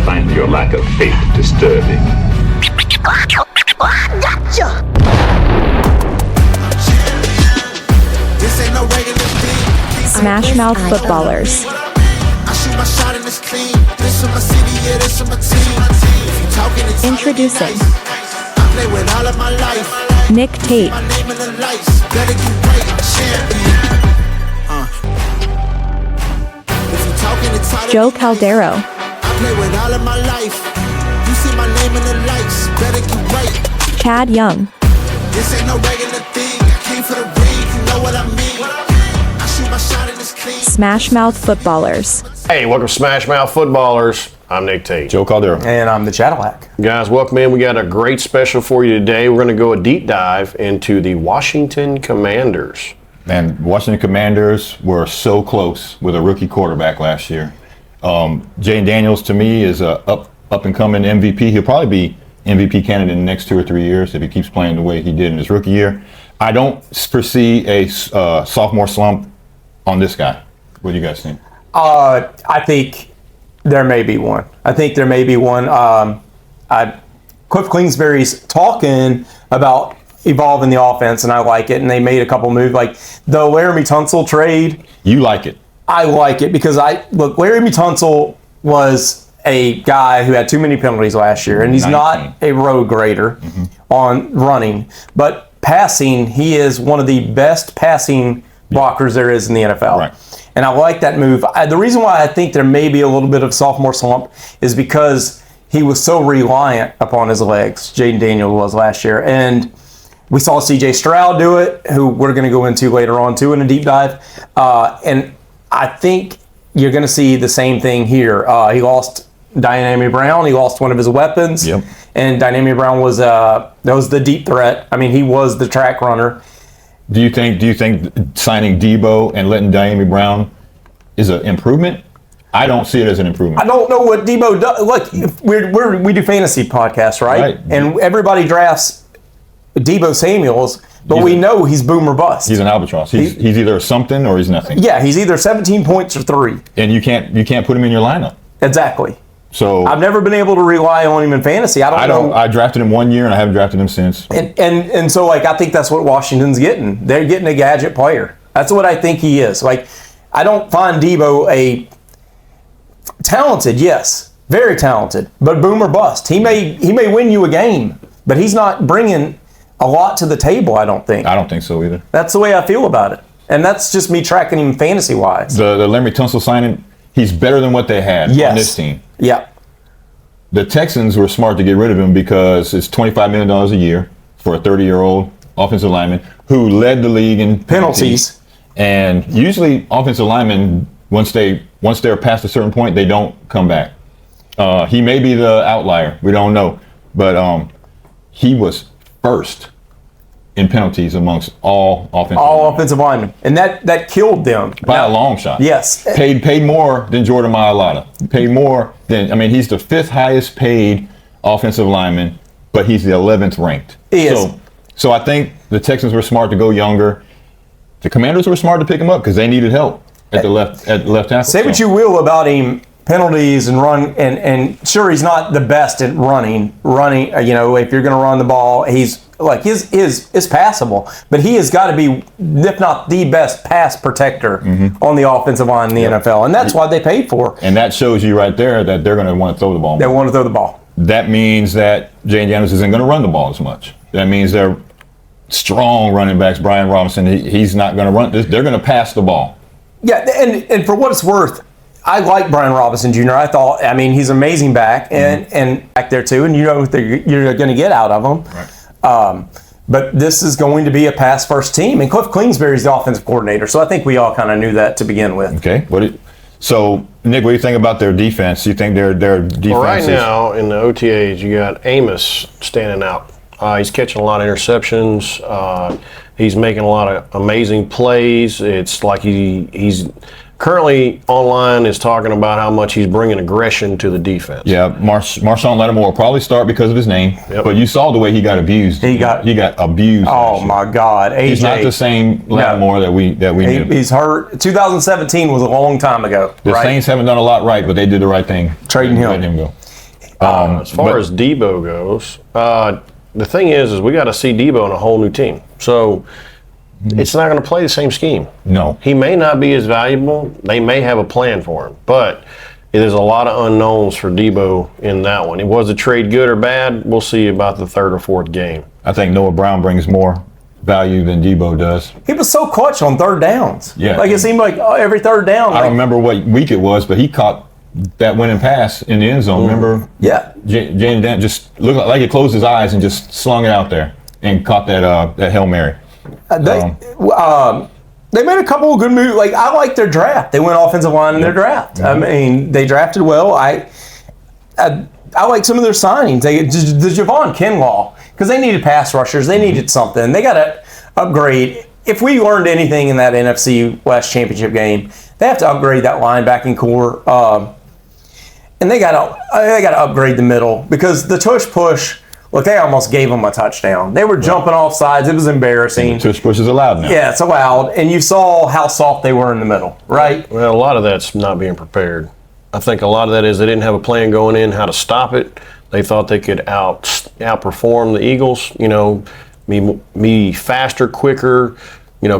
find your lack of faith disturbing. Gotcha! Smash Mouth Footballers. Introducing Nic Tate, Joe Caldero, Chad Young, Smash Mouth Footballers. Hey, welcome to Smash Mouth Footballers. I'm Nic Tate. Joe Caldero. And I'm the Cadillac. Guys, welcome in. We got a great special for you today. We're going to go a deep dive into the Washington Commanders. Man, Washington Commanders were so close with a rookie quarterback last year. Jalen Daniels, to me, is a up-and-coming MVP. He'll probably be MVP candidate in the next 2 or 3 years if he keeps playing the way he did in his rookie year. I don't foresee a sophomore slump on this guy. What do you guys think? I think there may be one. Cliff Kingsbury's talking about evolving the offense, and I like it. And they made a couple moves, like the Laramy Tunsil trade. You like it? I like it because Laramy Tunsil was a guy who had too many penalties last year, and he's 19. Not a road grader on running, but passing, he is one of the best passing blockers there is in the NFL. Right. And I like that move. The reason why I think there may be a little bit of sophomore slump is because he was so reliant upon his legs. Jayden Daniels was last year. And we saw C.J. Stroud do it, who we're going to go into later on, too, in a deep dive. And I think you're going to see the same thing here. He lost Laramy Brown. He lost one of his weapons. Yep. And Laramy Brown was the deep threat. I mean, he was the track runner. Do you think signing Deebo and letting Laramy Brown is an improvement? I don't see it as an improvement. I don't know what Deebo does. Look, we do fantasy podcasts, right? And everybody drafts Deebo Samuels, but we know he's boom or bust. He's an albatross. He's either something or he's nothing. Yeah, he's either 17 points or 3. And you can't put him in your lineup. Exactly. So I've never been able to rely on him in fantasy. I don't know. I drafted him 1 year and I haven't drafted him since. And so I think that's what Washington's getting. They're getting a gadget player. That's what I think he is. I don't find Deebo a talented, yes, very talented, but boom or bust. He may win you a game, but he's not bringing a lot to the table, I don't think. I don't think so either. That's the way I feel about it. And that's just me tracking him fantasy-wise. The Laramy Tunsil signing, he's better than what they had on this team. Yeah. The Texans were smart to get rid of him because it's $25 million a year for a 30-year-old offensive lineman who led the league in penalties. And usually offensive linemen, once they're past a certain point, they don't come back. He may be the outlier. We don't know. But he was first in penalties amongst all offensive linemen. And that killed them. By a long shot. Yes. Paid more than Jordan Mailata. Paid more than, he's the 5th highest paid offensive lineman, but he's the 11th ranked. He is. So I think the Texans were smart to go younger. The Commanders were smart to pick him up because they needed help at the left tackle. Say what you will about him, penalties and run, and sure, he's not the best at running. If you're going to run the ball, he's is passable, but he has got to be, if not the best pass protector on the offensive line in the NFL, and that's why they paid for. And that shows you right there that they're going to want to throw the ball. They want to throw the ball. That means that Jalen Daniels isn't going to run the ball as much. That means they're strong running backs. Brian Robinson, he's not going to run. They're going to pass the ball. Yeah, and for what it's worth, I like Brian Robinson Jr. He's an amazing back and back there too, and you know what you're going to get out of him. Right. But this is going to be a pass-first team, and Cliff Kingsbury's the offensive coordinator, so I think we all kind of knew that to begin with. Okay. So, Nick, what do you think about their defense? You think their defense Well, right now, in the OTAs, you got Amos standing out. He's catching a lot of interceptions. He's making a lot of amazing plays. It's like he's currently online is talking about how much he's bringing aggression to the defense. Yeah, Marshawn Lattimore will probably start because of his name, but you saw the way he got abused. He got abused. Oh my God, AJ. He's not the same Lattimore that we knew. He's hurt. 2017 was a long time ago. The Saints haven't done a lot right, but they did the right thing. Trading him. Letting him go. As far as Deebo goes, the thing is we got to see Deebo on a whole new team. So it's not going to play the same scheme. No. He may not be as valuable. They may have a plan for him, but there's a lot of unknowns for Deebo in that one. Was the trade good or bad? We'll see about the third or fourth game. I think Noah Brown brings more value than Deebo does. He was so clutch on thrd downs. Yeah. Like it seemed like every third down. I don't remember what week it was, but he caught that winning pass in the end zone. Remember? Yeah. Jalen Daniels just looked like he closed his eyes and just slung it out there and caught that Hail Mary. They made a couple of good moves. Like, I like their draft. They went offensive line in their draft. I mean, they drafted well. I like some of their signings. The Javon Kinlaw, because they needed pass rushers. They needed something. They got to upgrade. If we learned anything in that NFC West Championship game, they have to upgrade that linebacking core. And they got to upgrade the middle, because the tush push. Look, they almost gave them a touchdown. They were jumping off sides. It was embarrassing. Tush push is allowed now. Yeah, it's allowed. And you saw how soft they were in the middle, right? Well, a lot of that's not being prepared. I think a lot of that is they didn't have a plan going in how to stop it. They thought they could outperform the Eagles, be faster, quicker,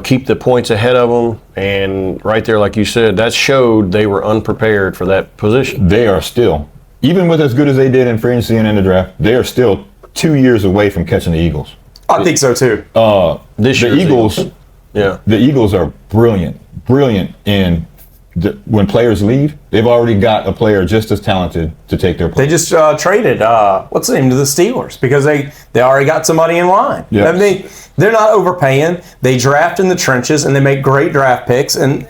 keep the points ahead of them. And right there, like you said, that showed they were unprepared for that position. They are still, even with as good as they did in free agency and in the draft, they are still 2 years away from catching the Eagles. I think so too. The Eagles are brilliant in when players leave. They've already got a player just as talented to take their place. They just traded what's the name to the Steelers, because they already got somebody in line. Yep. I mean, they're not overpaying. They draft in the trenches and they make great draft picks. And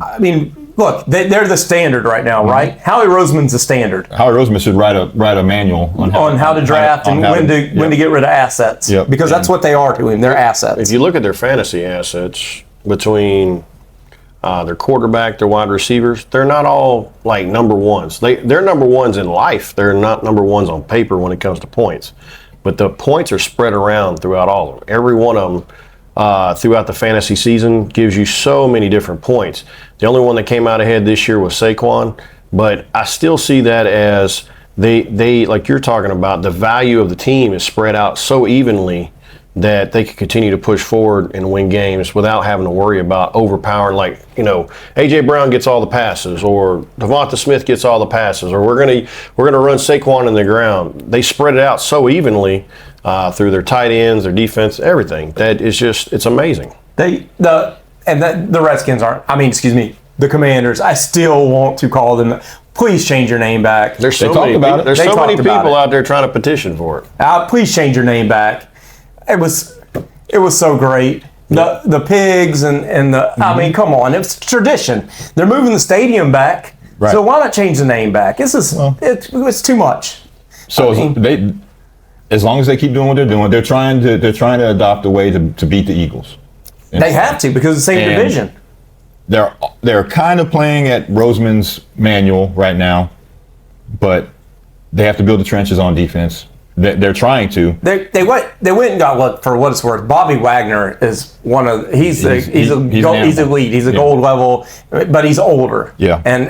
I mean, look, they're the standard right now, right? Howie Roseman's the standard. Howie Roseman should write a manual on how to draft and when to get rid of assets. Yep. Because that's what they are to him. They're assets. If you look at their fantasy assets between their quarterback, their wide receivers, they're not all like number ones. They're number ones in life. They're not number ones on paper when it comes to points. But the points are spread around throughout all of them. Every one of them throughout the fantasy season gives you so many different points. The only one that came out ahead this year was Saquon, but I still see that as they like you're talking about, the value of the team is spread out so evenly that they can continue to push forward and win games without having to worry about overpowering, like, A.J. Brown gets all the passes, or Devonta Smith gets all the passes, or we're gonna run Saquon in the ground. They spread it out so evenly through their tight ends, their defense, everything. That is just, it's amazing. The Redskins aren't. The Commanders. I still want to call them. Please change your name back. There's so many people out there trying to petition for it. Please change your name back. It was so great. The pigs and the. I mean, come on, it's tradition. They're moving the stadium back, right. So why not change the name back? It's too much. So as long as they keep doing what they're doing, they're trying to adopt a way to beat the Eagles. They have to, because it's the same division. They're kind of playing at Roseman's manual right now, but they have to build the trenches on defense. They're trying to. They went and got, for what it's worth, Bobby Wagner is he's elite. He's a gold level, but he's older. Yeah. And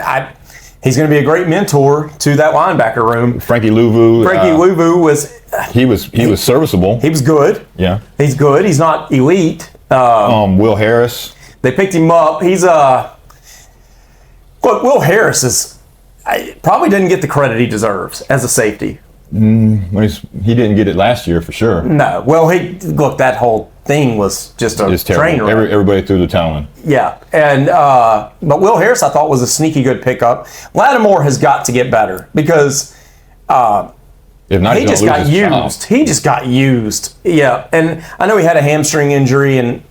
he's going to be a great mentor to that linebacker room. Frankie Louvu was serviceable. He was good. Yeah. He's good. He's not elite. Will Harris. They picked him up. Will Harris probably didn't get the credit he deserves as a safety. He didn't get it last year for sure. No. Well, that whole thing was just a train wreck. Everybody threw the towel in. Yeah, and but Will Harris I thought was a sneaky good pickup. Lattimore has got to get better, because if not, he just got used. He just got used. Yeah, and I know he had a hamstring injury and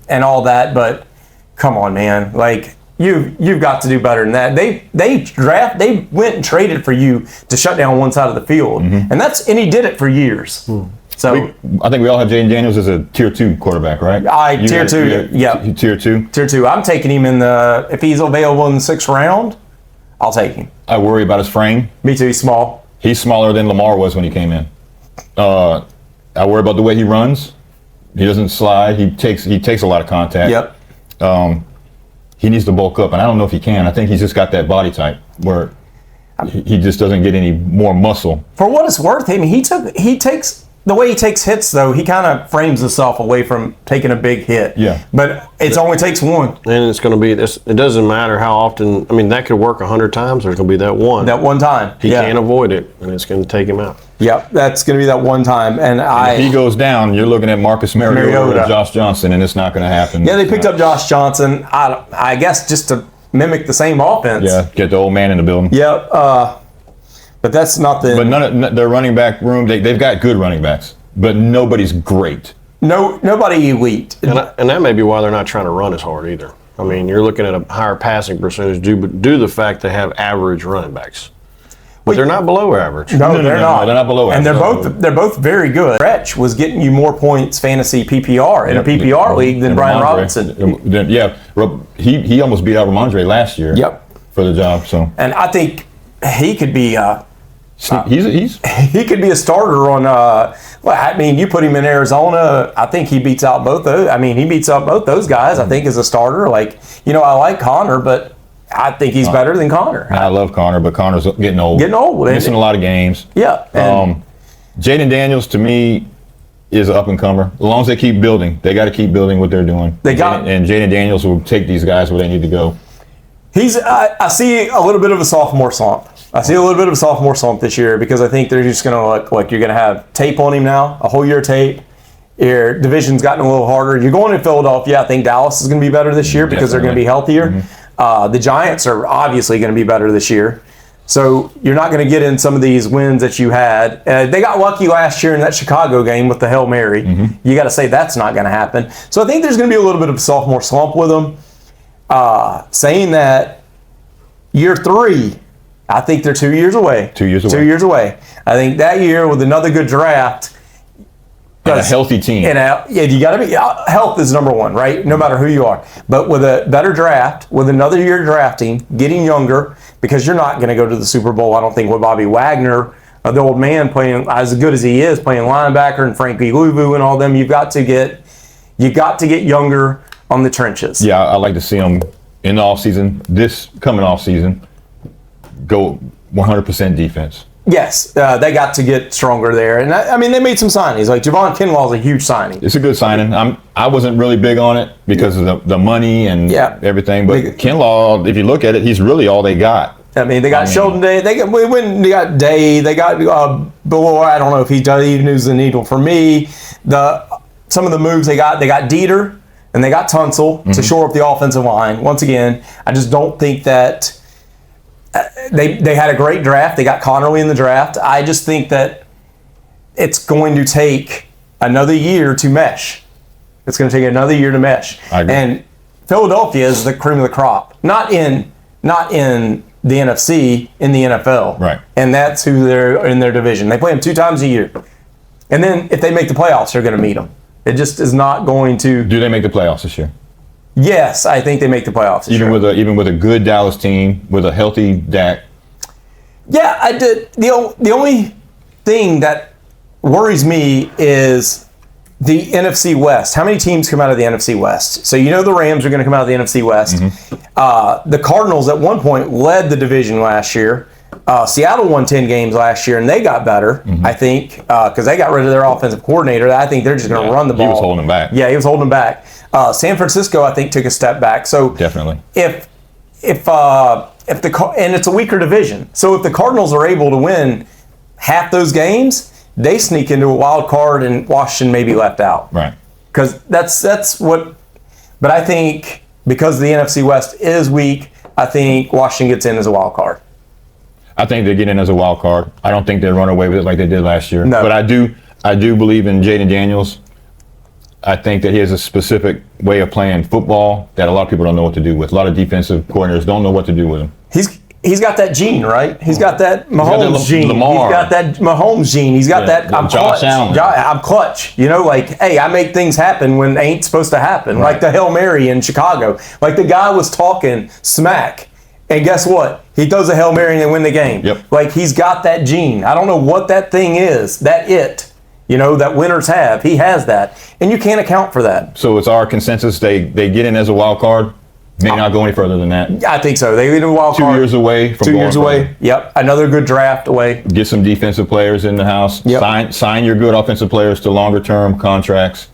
all that, but come on, man, like. You've got to do better than that. They went and traded for you to shut down one side of the field, and he did it for years. So I think we all have Jalen Daniels as a tier 2 quarterback, right? Tier 2, yeah. Tier 2. Tier 2. I'm taking him if he's available in the 6th round, I'll take him. I worry about his frame. Me too. He's small. He's smaller than Lamar was when he came in. I worry about the way he runs. He doesn't slide. He takes a lot of contact. Yep. He needs to bulk up, and I don't know if he can. I think he's just got that body type where he just doesn't get any more muscle. For what it's worth, I mean, he takes the way he takes hits, though, he kind of frames himself away from taking a big hit. Yeah. But it only takes one. And it's going to be this. It doesn't matter how often. I mean, that could work 100 times. There's going to be that one. That one time. He can't avoid it, and it's going to take him out. Yep, that's going to be that one time. And if he goes down, you're looking at Marcus Mariota or Josh Johnson, and it's not going to happen. Yeah, they picked up Josh Johnson, I guess, just to mimic the same offense. Yeah, get the old man in the building. Yep. But that's not the. But none of their running back room, they've got good running backs, but nobody's great. Nobody elite. And that may be why they're not trying to run as hard either. I mean, you're looking at a higher passing percentage due to the fact they have average running backs. But they're not below average. No, they're not. They're not below average. And they're both very good. Stretch was getting you more points fantasy PPR in a PPR league than Brian Robinson. Yeah, he almost beat out Ramondre last year. Yep. For the job. So. And I think he could be. He could be a starter on. Well, I mean, you put him in Arizona. I think he beats out both those. I mean, he beats out both those guys. I think as a starter. Like, I like Connor, but I think he's better than Connor. I love Connor, but Connor's getting old. Missing a lot of games. Yeah. Jayden Daniels, to me, is an up-and-comer. As long as they keep building. They got to keep building what they're doing. And Jayden Daniels will take these guys where they need to go. I see a little bit of a sophomore slump. This year because I think they're just going to look like you're going to have tape on him now, a whole year of tape. Your division's gotten a little harder. You're going to Philadelphia. I think Dallas is going to be better this year because they're going to be healthier. Mm-hmm. The Giants are obviously going to be better this year. So you're not going to get in some of these wins that you had. They got lucky last year in that Chicago game with the Hail Mary. Mm-hmm. You got to say that's not going to happen. So I think there's going to be a little bit of a sophomore slump with them. Saying that, year 3, I think they're 2 years away. 2 years away. 2 years away. I think that year with another good draft. And a healthy team. You got to be. Health is number one, right? No matter who you are. But with a better draft, with another year drafting, getting younger, because you're not going to go to the Super Bowl, I don't think, with Bobby Wagner, the old man playing as good as he is, playing linebacker, and Frankie Louvu and all them. You've got to get younger on the trenches. Yeah, I like to see them in the offseason, this coming offseason, go 100% defense. Yes, they got to get stronger there. And I mean, they made some signings. Like Javon Kinlaw is a huge signing. It's a good signing. I wasn't really big on it because of the money and everything. But Kinlaw, if you look at it, he's really all they got. I mean, they got Sheldon Day. They got Day. They got Boy. I don't know if he even moves the needle for me. Some of the moves they got Dieter and they got Tunsil to shore up the offensive line. Once again, I just don't think that. They had a great draft. They got Connerly in the draft. I just think that it's going to take another year to mesh. It's going to take another year to mesh. I agree. And Philadelphia is the cream of the crop. Not in the NFC, in the NFL. Right. And that's who they're in their division. They play them 2 times a year. And then if they make the playoffs, they're going to meet them. It just is not going to. Do they make the playoffs this year? Yes, I think they make the playoffs this year. Even with a good Dallas team, with a healthy Dak. Yeah, I did. The only thing that worries me is the NFC West. How many teams come out of the NFC West? So the Rams are going to come out of the NFC West. Mm-hmm. The Cardinals at one point led the division last year. Seattle won 10 games last year, and they got better, I think, because they got rid of their offensive coordinator. I think they're just going to run the ball. He was holding them back. Yeah, he was holding them back. San Francisco, I think, took a step back. So definitely, and it's a weaker division. So if the Cardinals are able to win half those games, they sneak into a wild card, and Washington may be left out. Right. Because that's what. But I think because the NFC West is weak, I think Washington gets in as a wild card. I think they get in as a wild card. I don't think they run away with it like they did last year. No. But I do believe in Jayden Daniels. I think that he has a specific way of playing football that a lot of people don't know what to do with. A lot of defensive coordinators don't know what to do with him. He's got that gene, right? He's got that Mahomes gene. Lamar. He's got that Mahomes gene. He's got that I'm Josh clutch. Allen. I'm clutch. Hey, I make things happen when they ain't supposed to happen. Right. Like the Hail Mary in Chicago. Like the guy was talking smack. And guess what? He throws a Hail Mary and they win the game. Yep. Like he's got that gene. I don't know what that thing is. That winners have. He has that. And you can't account for that. So it's our consensus they get in as a wild card? May not go any further than that. I think so. They lead a wild 2 card. years away from 2 going years further. away. Yep. Another good draft away. Get some defensive players in the house. Yep. Sign your good offensive players to longer term contracts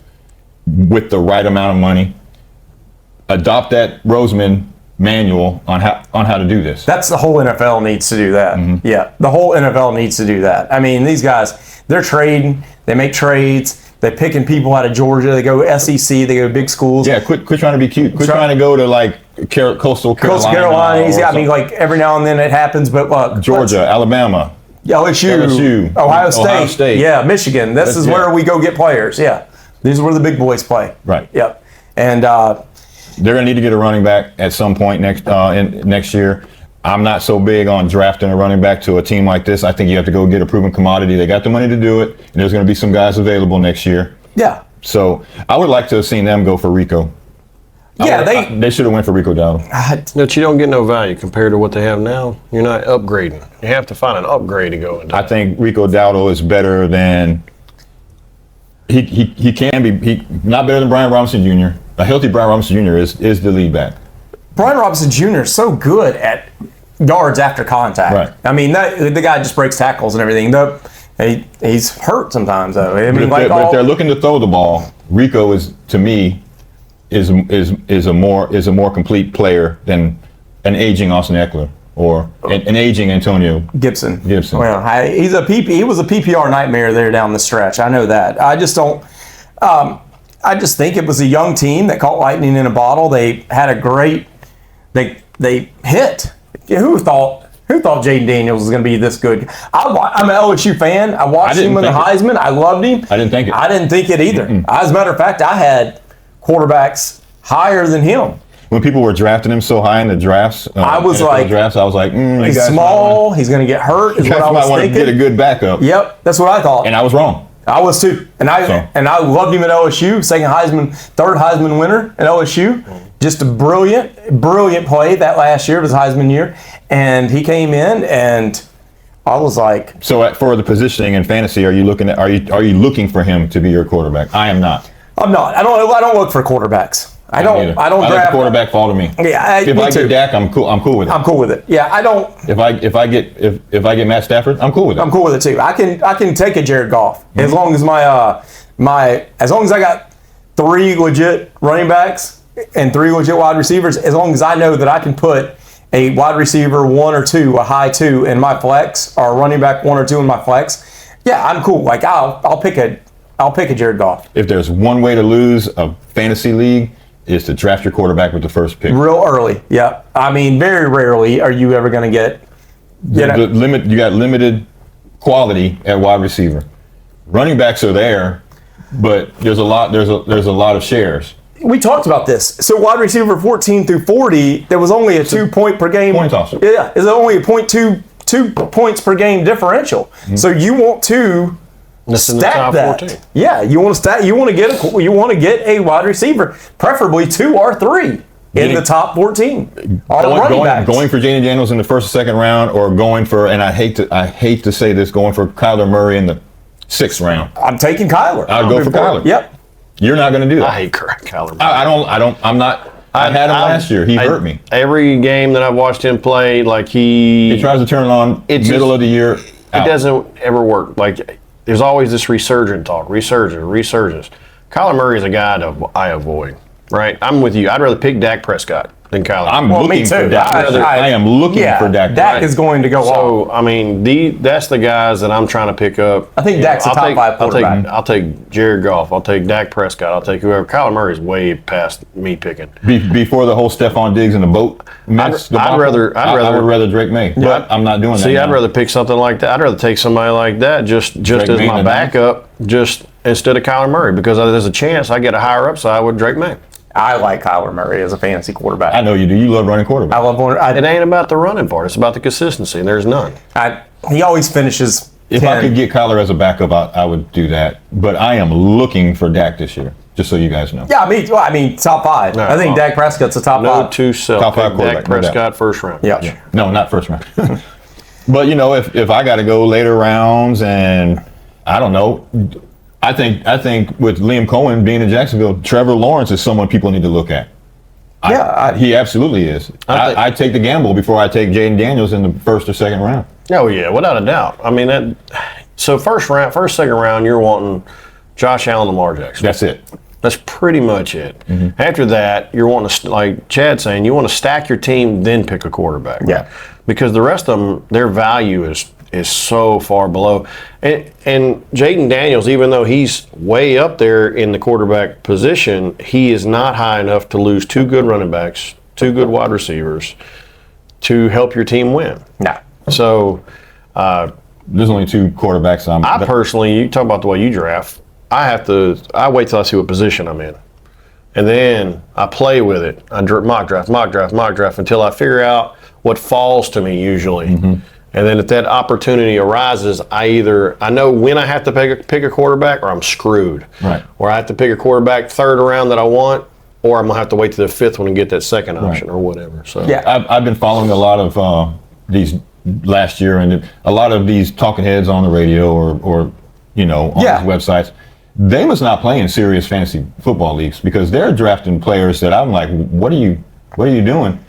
with the right amount of money. Adopt that Roseman manual on how to do this. That's the whole NFL needs to do that. Mm-hmm. Yeah, the whole NFL needs to do that. I mean, these guys, they're trading. They make trades. They're picking people out of Georgia. They go SEC. They go to big schools. Yeah, quit trying to be cute. Quit trying to go to like Coastal Carolina. Coastal Carolina. or I mean, like every now and then it happens, but look. Georgia, Alabama. LSU, Ohio State. Yeah, Michigan. This is where we go get players. Yeah, these is where the big boys play. Right. Yep. And they're going to need to get a running back at some point next year. I'm not so big on drafting a running back to a team like this. I think you have to go get a proven commodity. They got the money to do it, and there's going to be some guys available next year. yeah. So I would like to have seen them go for Rico. Yeah, They should have went for Rico Dowdle. But you don't get no value compared to what they have now. You're not upgrading. You have to find an upgrade to go into. I think Rico Dowdle is better than he can be. Not better than Brian Robinson Jr. A healthy Brian Robinson Jr. is the lead back. Brian Robinson Jr. is so good at yards after contact. Right. I mean, the guy just breaks tackles and everything. He's hurt sometimes, though. I mean, But if they're looking to throw the ball, Rico is, to me, is a more complete player than an aging Austin Eckler or an aging Antonio Gibson. Well, he was a PPR nightmare there down the stretch. I know that. I just don't. I just think it was a young team that caught lightning in a bottle. They had a great. They hit. Who thought Jayden Daniels was going to be this good? I'm an LSU fan. I watched him in the Heisman. I loved him. I didn't think it. I didn't think it either. As a matter of fact, I had quarterbacks higher than him. When people were drafting him so high in the drafts, I was like, he's small. He's going to get hurt. Is what I was want thinking. to get a good backup. Yep, that's what I thought. And I was wrong. I was too, and I loved him at LSU. Third Heisman winner at LSU. Just a brilliant play that last year. It was Heisman year, and he came in, and I was like. So for the positioning in fantasy, are you looking for him to be your quarterback? I am not. I'm not. I don't look for quarterbacks. I don't let draft. the quarterback fall to me. Yeah, if I get Dak, I'm cool with it. I'm cool with it. Yeah, I don't. If I get Matt Stafford, I'm cool with it. I'm cool with it too. I can take a Jared Goff as long as as long as I got 3 legit running backs and 3 legit wide receivers. As long as I know that I can put a wide receiver 1 or 2, a high 2 in my flex, or a running back 1 or 2 in my flex. Yeah, I'm cool. Like I'll pick a Jared Goff. If there's one way to lose a fantasy league, is to draft your quarterback with the first pick. Real early, yeah. I mean, very rarely are you ever going to get. You got limited quality at wide receiver. Running backs are there, but there's a lot of shares. We talked about this. So wide receiver 14 through 40, there was only a 2 point per game. Point tosser. Yeah, it's only a 0.2 points per game differential. Mm-hmm. So you want to. Stack that. 14. Yeah, you want to stack. You want to get a wide receiver, preferably 2 or 3 in the top 14. Going for Jalen Daniels in the first or second round, or going for, and I hate to say this, going for Kyler Murray in the 6th round. I'm taking Kyler. I'll go for Kyler. Yep. You're not going to do that. I hate Kyler Murray. I'm not. I had him last year. He hurt me. Every game that I've watched him play, like he tries to turn it on middle of the year. It doesn't ever work. Like. There's always this resurgence. Kyler Murray is a guy I avoid, right? I'm with you. I'd rather pick Dak Prescott than Kyler. I'm looking for Dak. I am looking for Dak. Dak is going to go off. So, I mean, that's the guys that I'm trying to pick up. I think Dak's a top 5 quarterback. I'll take Jared Goff. I'll take Dak Prescott. I'll take whoever. Kyler Murray is way past me picking. Before the whole Stephon Diggs in the boat mess, I would rather Drake May, but I'm not doing that. See, I'd rather pick something like that. I'd rather take somebody like that just as my backup, just instead of Kyler Murray, because there's a chance I get a higher upside with Drake May. I like Kyler Murray as a fantasy quarterback. I know you do. You love running quarterback. I love running. It ain't about the running part. It's about the consistency, and there's none. He always finishes. If 10. I could get Kyler as a backup, I would do that. But I am looking for Dak this year, just so you guys know. Yeah, I mean top 5. I think Dak Prescott's a top 5. No to self. Top 5 quarterback. Dak Prescott first round. Yeah. No, not first round. But if I got to go later rounds, and I don't know. I think with Liam Cohen being in Jacksonville, Trevor Lawrence is someone people need to look at. He absolutely is. I take the gamble before I take Jalen Daniels in the first or second round. Oh yeah, without a doubt. I mean so second round, you're wanting Josh Allen, Lamar Jackson. That's it. That's pretty much it. Mm-hmm. After that, you're wanting to, like Chad's saying, you want to stack your team, then pick a quarterback. Yeah. Because the rest of them, their value is so far below. And Jayden Daniels, even though he's way up there in the quarterback position, he is not high enough to lose 2 good running backs, 2 good wide receivers to help your team win. No. So There's only 2 quarterbacks. I personally, you talk about the way you draft, I wait till I see what position I'm in. And then I play with it. I mock draft until I figure out what falls to me usually. Mm-hmm. And then if that opportunity arises, I know when I have to pick a quarterback or I'm screwed. Right. Or I have to pick a quarterback third round that I want, or I'm going to have to wait to the 5th one and get that second option or whatever. So Yeah. I've been following a lot of these last year, and a lot of these talking heads on the radio or on these websites. They must not play in serious fantasy football leagues because they're drafting players that I'm like, what are you doing?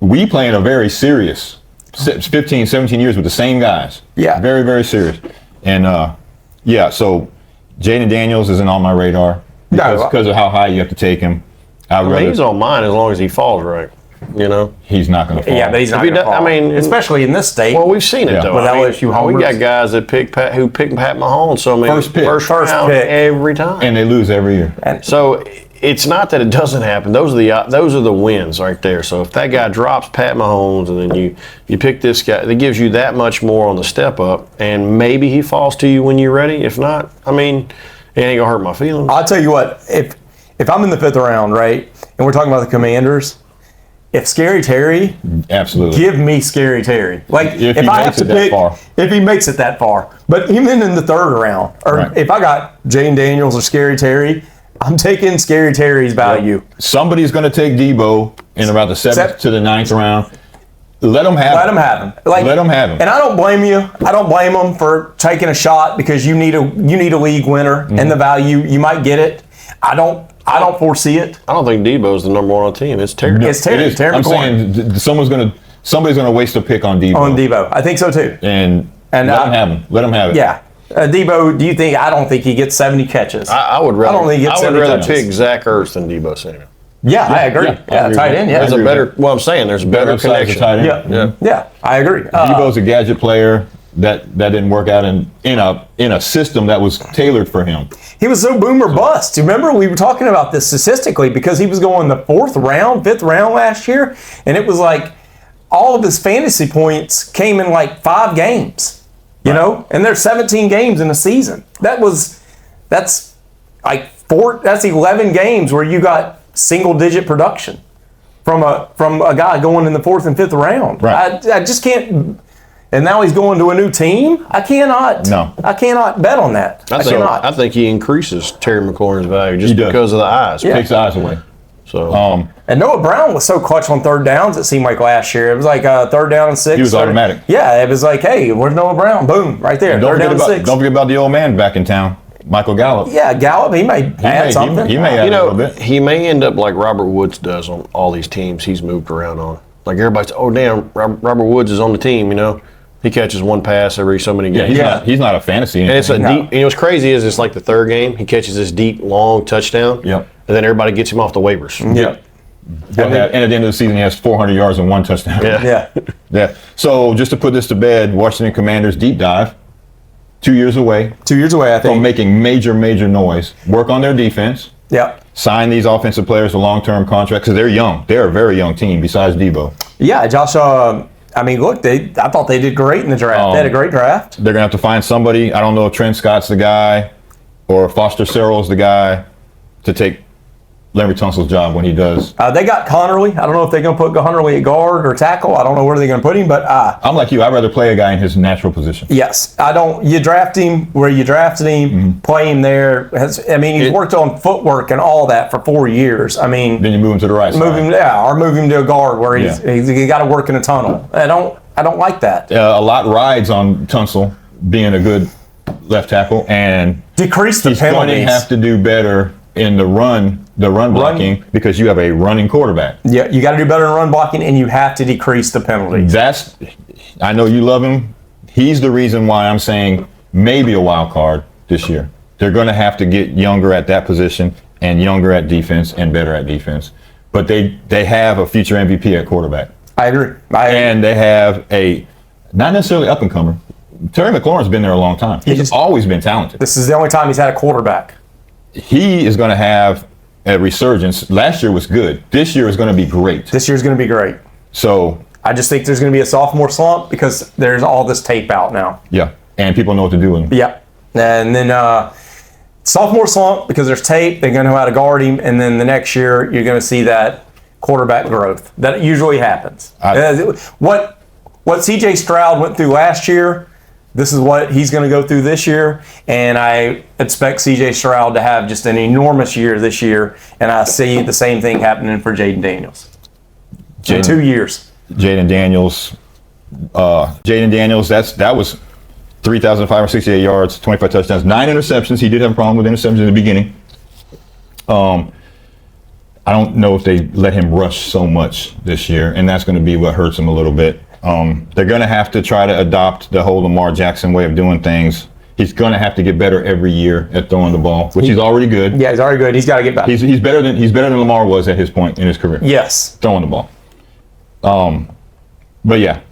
We play in a very serious 15, 17 years with the same guys. Yeah. Very, very serious. And so Jayden Daniels isn't on my radar because of how high you have to take him. He's on mine as long as he falls right. He's not going to fall. Yeah, but he's not going to fall. I mean, especially in this state. Well, we've seen it though. With LSU homers. We got guys that pick Pat Mahomes. So I mean, first round pick every time, and they lose every year. So it's not that it doesn't happen. Those are the wins right there. So if that guy drops Pat Mahomes and then you pick this guy, that gives you that much more on the step up, and maybe he falls to you when you're ready. If not, I mean, it ain't gonna hurt my feelings. I'll tell you what. If I'm in the 5th round, right, and we're talking about the Commanders. If Scary Terry, absolutely, give me Scary Terry. Like if I have to pick, if he makes it that far, but even in the 3rd round, or if I got Jalen Daniels or Scary Terry, I'm taking Scary Terry's value. Yep. Somebody's going to take Deebo in about the 7th to the 9th round. Let them have him. Like, let them have him. And I don't blame you. I don't blame them for taking a shot because you need a league winner and the value you might get it. I don't foresee it. I don't think Deebo's the number 1 on the team. It's Terry. It's Terry. It is. I'm saying somebody's gonna waste a pick on Deebo. I think so too. And let them have him. Let them have it. Yeah. Deebo, do you think? I don't think he gets 70 catches. I would rather. I don't think he gets 70 catches. Pick Zach Ertz than Deebo Samuel. Yeah, I agree. Yeah, tight end. Yeah, there's a better. Well, I'm saying there's a better connection. Tight end. Yeah, I agree. Deebo's a gadget player. That didn't work out in a system that was tailored for him. He was so boom or bust. Remember, we were talking about this statistically because he was going the 4th round, 5th round last year, and it was like all of his fantasy points came in like 5 games, and there's 17 games in a season. That's 11 games where you got single digit production from a guy going in the 4th and 5th round. Right. I just can't. And now he's going to a new team. I cannot bet on that. I think he increases Terry McLaurin's value just because of the eyes. Yeah. Takes the eyes away. So and Noah Brown was so clutch on 3rd downs. It seemed like last year. It was like 3rd down and 6. He was automatic. Yeah, it was like, hey, where's Noah Brown? Boom, right there. 3rd down and 6. Don't forget about the old man back in town, Michael Gallup. Yeah, Gallup. He may add something. He may add a little bit. He may end up like Robert Woods does on all these teams he's moved around on. Like everybody's, oh damn, Robert Woods is on the team. He catches 1 pass every so many games. He's not a fantasy. And it's deep. What's crazy is it's like the 3rd game. He catches this deep, long touchdown. Yep. And then everybody gets him off the waivers. Yep. And at the end of the season, he has 400 yards and 1 touchdown. Yeah. So just to put this to bed, Washington Commanders deep dive. 2 years away. 2 years away, I think. From making major noise. Work on their defense. Yep. Sign these offensive players to long-term contracts because they're young. They're a very young team besides Deebo. Yeah, Josh. I mean, look, I thought they did great in the draft. They had a great draft. They're going to have to find somebody. I don't know if Trent Scott's the guy or Foster Searle's the guy to take Laramy Tunsil's job when he does. They got Connerly. I don't know if they're going to put Connerly at guard or tackle. I don't know where they're going to put him, but I'm like you. I'd rather play a guy in his natural position. Yes, I don't. You draft him where you drafted him, play him there. He's worked on footwork and all that for 4 years. I mean, then you move him to the right side. Move him to a guard where he's got to work in a tunnel. I don't like that. A lot rides on Tunsil being a good left tackle, and decrease the penalties. He's going to have to do better in the run the run blocking because you have a running quarterback. Yeah, you got to do better in run blocking, and you have to decrease the penalties. I know you love him. He's the reason why I'm saying maybe a wild card this year. They're going to have to get younger at that position and younger at defense and better at defense. But they have a future MVP at quarterback. I agree. And they have a, not necessarily up-and-comer. Terry McLaurin's been there a long time. He's always been talented. This is the only time he's had a quarterback. He is going to have a resurgence. Last year was good. This year is going to be great. This year's going to be great. So I just think there's going to be a sophomore slump because there's all this tape out now. yeah, and people know what to do with him. Yeah. And then sophomore slump because there's tape. They're going to know how to guard him. And then the next year, you're going to see that quarterback growth. That usually happens. What C.J. Stroud went through last year, this is what he's going to go through this year. And I expect C.J. Stroud to have just an enormous year this year. And I see the same thing happening for Jayden Daniels. In 2 years. Jayden Daniels, that was 3,568 yards, 25 touchdowns, 9 interceptions. He did have a problem with interceptions in the beginning. I don't know if they let him rush so much this year, and that's going to be what hurts him a little bit. They're going to have to try to adopt the whole Lamar Jackson way of doing things. He's going to have to get better every year at throwing the ball, which he's already good. Yeah, he's already good. He's got to get better. He's better than Lamar was at his point in his career. Yes. Throwing the ball. But yeah,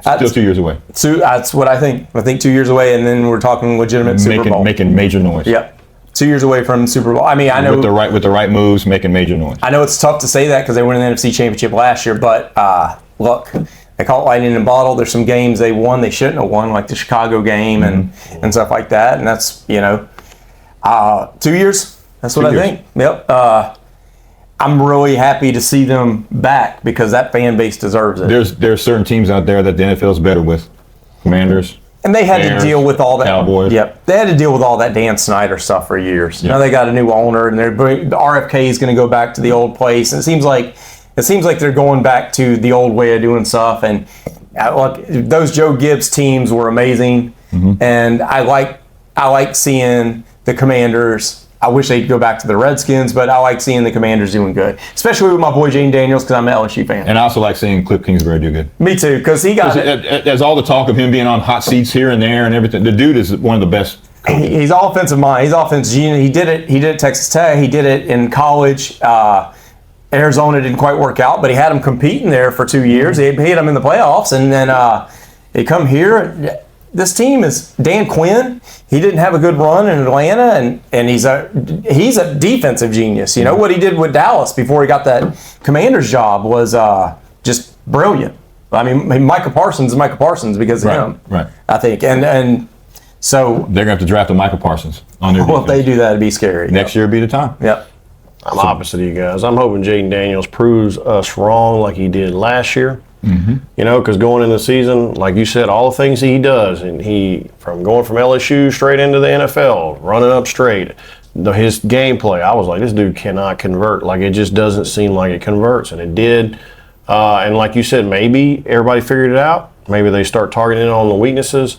still 2 years away. So that's what I think. I think 2 years away, and then we're talking legitimate Super Bowl. Making major noise. Yep. 2 years away from Super Bowl. I mean, I know with the right moves, making major noise. I know it's tough to say that because they won the NFC Championship last year, but look, they call it lightning in a bottle. There's some games they won they shouldn't have won, like the Chicago game and stuff like that. And that's 2 years. That's what I think. Yep. I'm really happy to see them back because that fan base deserves it. There's certain teams out there that the NFL is better with. Commanders. And they had Bears, to deal with all that. Cowboys. Yep. They had to deal with all that Dan Snyder stuff for years. Yep. Now they got a new owner, and the RFK is going to go back to the old place. And it seems like they're going back to the old way of doing stuff. And look, those Joe Gibbs teams were amazing, and I like seeing the Commanders. I wish they'd go back to the Redskins, but I like seeing the Commanders doing good, especially with my boy Jalen Daniels because I'm an LSU fan. And I also like seeing Cliff Kingsbury do good. Me too, because he got it. There's all the talk of him being on hot seats here and there and everything. The dude is one of the best coaches. He's offensive mind. He's offensive genius. He did it at Texas Tech. He did it in college. Arizona didn't quite work out, but he had him competing there for 2 years. He hit him in the playoffs, and then they come here. This team is Dan Quinn. He didn't have a good run in Atlanta, and he's a defensive genius. You know what he did with Dallas before he got that Commanders job was just brilliant. I mean, Micah Parsons is Micah Parsons because of him. Right. I think, and so they're gonna have to draft a Micah Parsons on their defense. Well, if they do that, it'd be scary. Next year would be the time. Yep. I'm opposite of you guys. I'm hoping Jayden Daniels proves us wrong like he did last year. Because going into the season, like you said, all the things he does, and from going from LSU straight into the NFL, running up straight, his gameplay, I was like, this dude cannot convert. Like, it just doesn't seem like it converts, and it did. And like you said, maybe everybody figured it out. Maybe they start targeting on the weaknesses.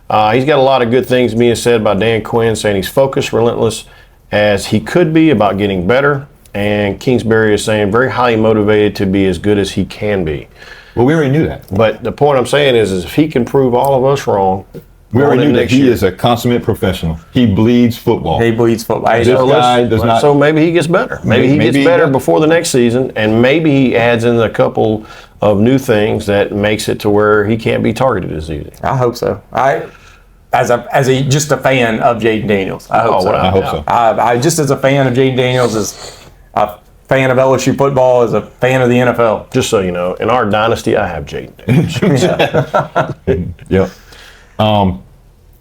He's got a lot of good things being said by Dan Quinn, saying he's focused, relentless, as he could be about getting better. And Kingsbury is saying very highly motivated to be as good as he can be. Well, we already knew that. But the point I'm saying is if he can prove all of us wrong, we already knew that he is a consummate professional. He bleeds football. He bleeds football. This guy does not. So maybe he gets better. Maybe he gets better before the next season, and maybe he adds in a couple of new things that makes it to where he can't be targeted as easy. I hope so. Just a fan of Jayden Daniels. I hope so. I hope so. I just as a fan of Jayden Daniels, as a fan of LSU football, as a fan of the NFL. Just so you know, in our dynasty, I have Jayden Daniels. Yep.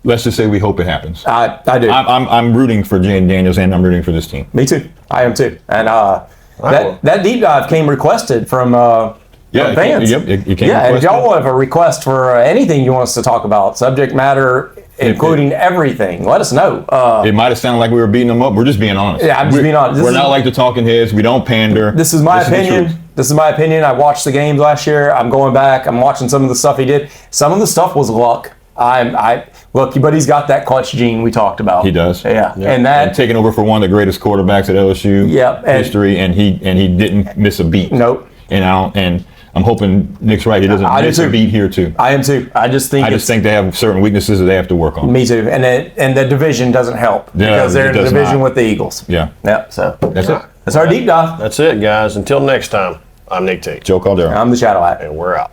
Let's just say we hope it happens. I do. I'm rooting for Jayden Daniels, and I'm rooting for this team. Me too. I am too. And that deep dive came requested from fans. It came and if requested. y'all have a request for anything you want us to talk about, subject matter, including everything, let us know. It might have sounded like we were beating them up. We're just being honest. Yeah, I'm just being honest. We're not like the talking heads. We don't pander. This is my opinion. This is my opinion. I watched the games last year. I'm going back. I'm watching some of the stuff he did. Some of the stuff was luck. I look, but he's got that clutch gene we talked about. He does. Yeah. And taking over for one of the greatest quarterbacks at LSU history, and he didn't miss a beat. Nope. And I'm hoping Nick's right. He doesn't miss a beat here too. I am too. I just think they have certain weaknesses that they have to work on. Me too. And the division doesn't help because they're in the division with the Eagles. Yeah. Yeah. So that's it. That's our deep dive. That's it, guys. Until next time, I'm Nic Tate. Joe Caldero. I'm the Shadow Hat. And we're out.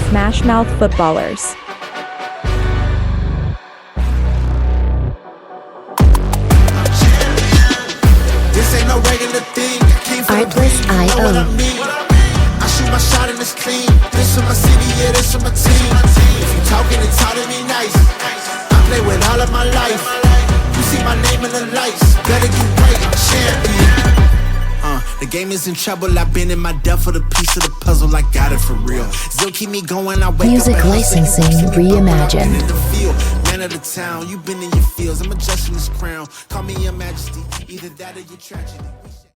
Smash Mouth Footballers. This ain't no regular thing. Artlist.io. I shoot my shot and it's clean. This for my city, yeah, this for my team. If you talking and talking me nice, I play with all of my life. You see my name in the lights, better get right, champion. The game is in trouble. I've been in my depth for the piece of the puzzle. I got it for real. Still keep me going. I wake Music up licensing reimagined. in the field, man of the town. You've been in your fields. I'm adjusting this crown. Call me your majesty. Either that or your tragedy.